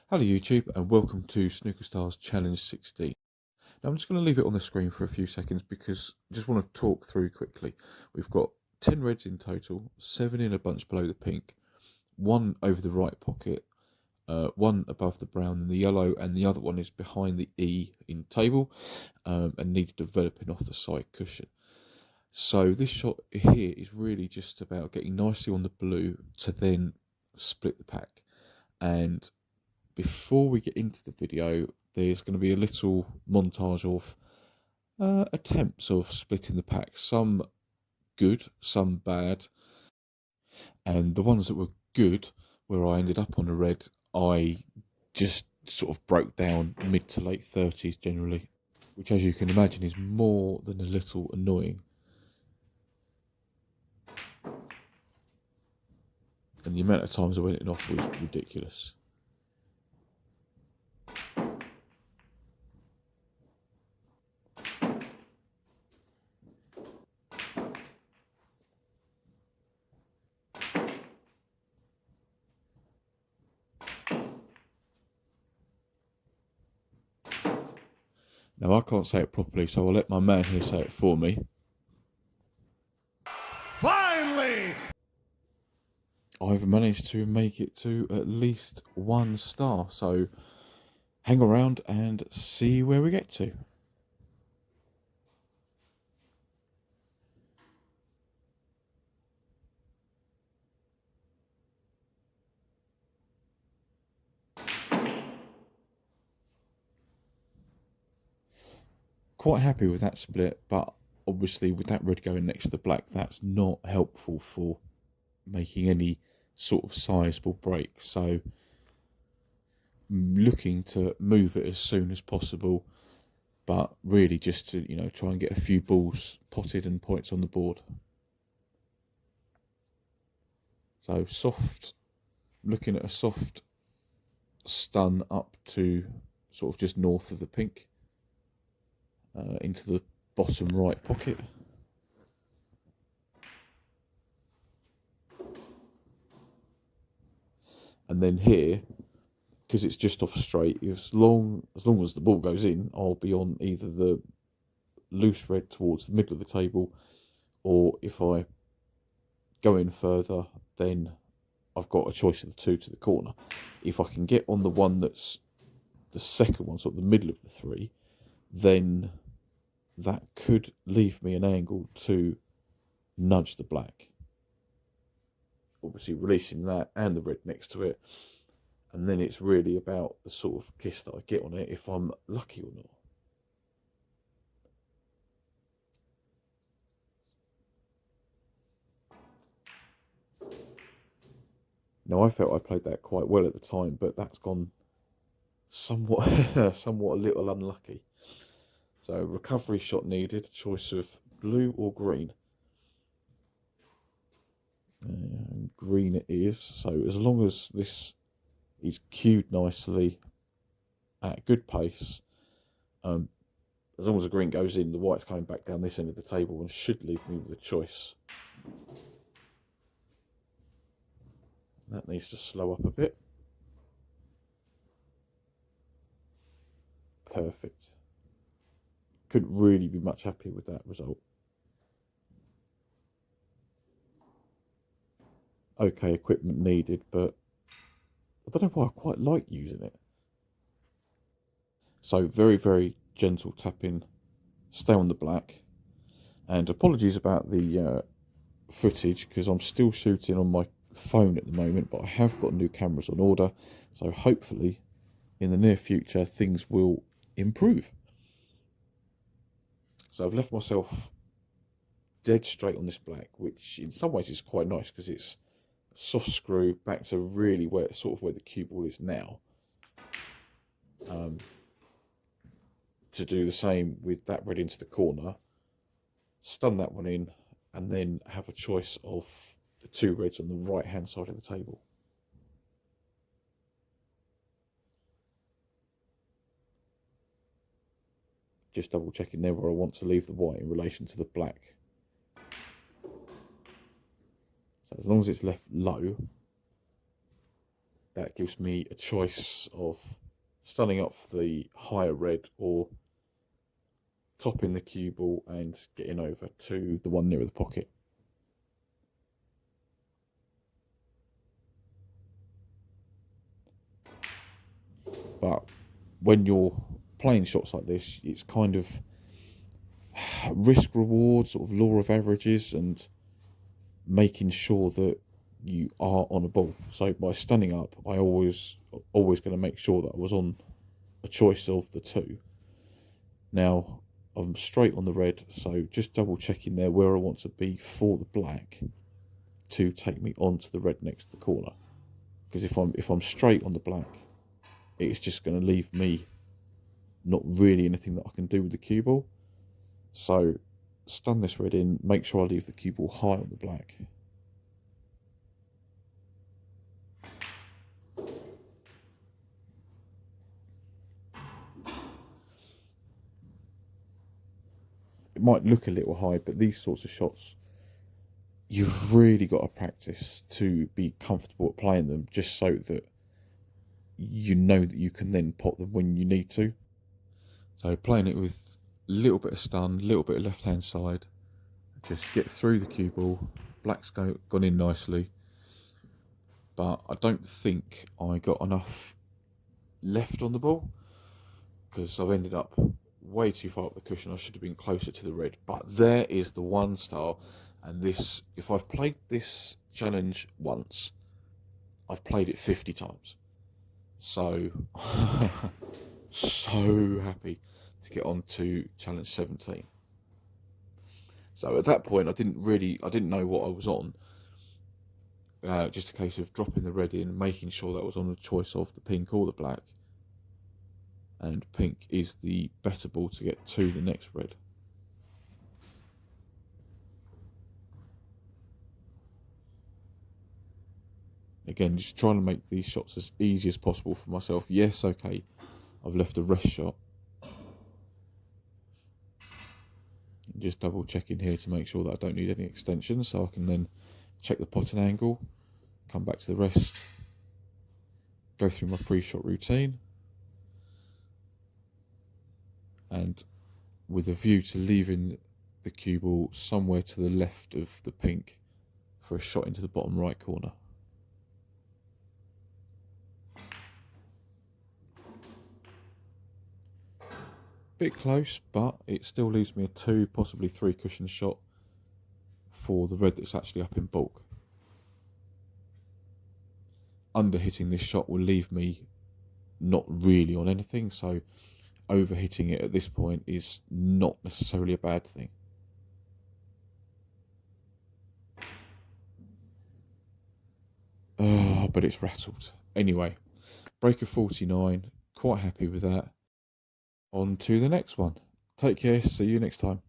Hello YouTube and welcome to Snooker Stars Challenge 16. Now I'm just going to leave it on the screen for a few seconds because I just want to talk through quickly. We've got 10 reds in total, 7 in a bunch below the pink, 1 over the right pocket, 1 above the brown and the yellow, and the other one is behind the E in table and needs developing off the side cushion. So this shot here is really just about getting nicely on the blue to then split the pack. And before we get into the video, there's going to be a little montage of attempts of splitting the pack. Some good, some bad. And the ones that were good, where I ended up on a red, I just sort of broke down mid to late 30s generally, which as you can imagine is more than a little annoying. And the amount of times I went it off was ridiculous. Now I can't say it properly, so I'll let my man here say it for me. Finally! I've managed to make it to at least 1 star, so hang around and see where we get to. Quite happy with that split, but obviously with that red going next to the black, that's not helpful for making any sort of sizable break. So I'm looking to move it as soon as possible, but really just to, try and get a few balls potted and points on the board. So soft, looking at a soft stun up to sort of just north of the pink, into the bottom right pocket. And then here, because it's just off straight, as long as the ball goes in, I'll be on either the loose red towards the middle of the table, or if I go in further, then I've got a choice of the 2 to the corner. If I can get on the one that's the second one, sort of the middle of the 3, then that could leave me an angle to nudge the black. Obviously releasing that and the red next to it, and then it's really about the sort of kiss that I get on it, if I'm lucky or not. Now I felt I played that quite well at the time, but that's gone somewhat somewhat a little unlucky. So recovery shot needed, choice of blue or green. And green it is. So as long as this is cued nicely at a good pace, as long as the green goes in, the white's coming back down this end of the table and should leave me with a choice. That needs to slow up a bit. Perfect. Couldn't really be much happier with that result. Okay, equipment needed, but I don't know why I quite like using it. So very, very gentle tapping, stay on the black. And apologies about the footage, because I'm still shooting on my phone at the moment, but I have got new cameras on order, so hopefully in the near future things will improve. So I've left myself dead straight on this black, which in some ways is quite nice because it's soft screw back to really where the cue ball is now. To do the same with that red into the corner, stun that one in, and then have a choice of the 2 reds on the right hand side of the table. Just double checking there where I want to leave the white in relation to the black. So as long as it's left low, that gives me a choice of stunning up for the higher red or topping the cue ball and getting over to the one nearer the pocket. But when you're playing shots like this, it's kind of risk reward, sort of law of averages, and making sure that you are on a ball. So by stunning up, I always going to make sure that I was on a choice of the two. Now I'm straight on the red, so just double checking there where I want to be for the black to take me onto the red next to the corner. Because if I'm straight on the black, it's just going to leave me not really anything that I can do with the cue ball. So stun this red in, make sure I leave the cue ball high on the black. It might look a little high, but these sorts of shots, you've really got to practice to be comfortable at playing them, just so that you know that you can then pot them when you need to. So playing it with a little bit of stun, a little bit of left hand side, just get through the cue ball. Black's gone in nicely, but I don't think I got enough left on the ball because I've ended up way too far up the cushion. I should have been closer to the red. But there is the one style, and this, if I've played this challenge once, I've played it 50 times. So so happy to get on to challenge 17. So at that point I didn't know what I was on. Just a case of dropping the red in, making sure that I was on a choice of the pink or the black, and pink is the better ball to get to the next red. Again, just trying to make these shots as easy as possible for myself. Yes, okay, I've left a rest shot. Just double checking here to make sure that I don't need any extensions, so I can then check the potting angle, come back to the rest, go through my pre-shot routine, and with a view to leaving the cue ball somewhere to the left of the pink for a shot into the bottom right corner. Bit close, but it still leaves me a 2, possibly 3 cushion shot for the red that's actually up in bulk. Under hitting this shot will leave me not really on anything, so over hitting it at this point is not necessarily a bad thing. Oh, but it's rattled. Anyway, break of 49, quite happy with that. On to the next one. Take care, see you next time.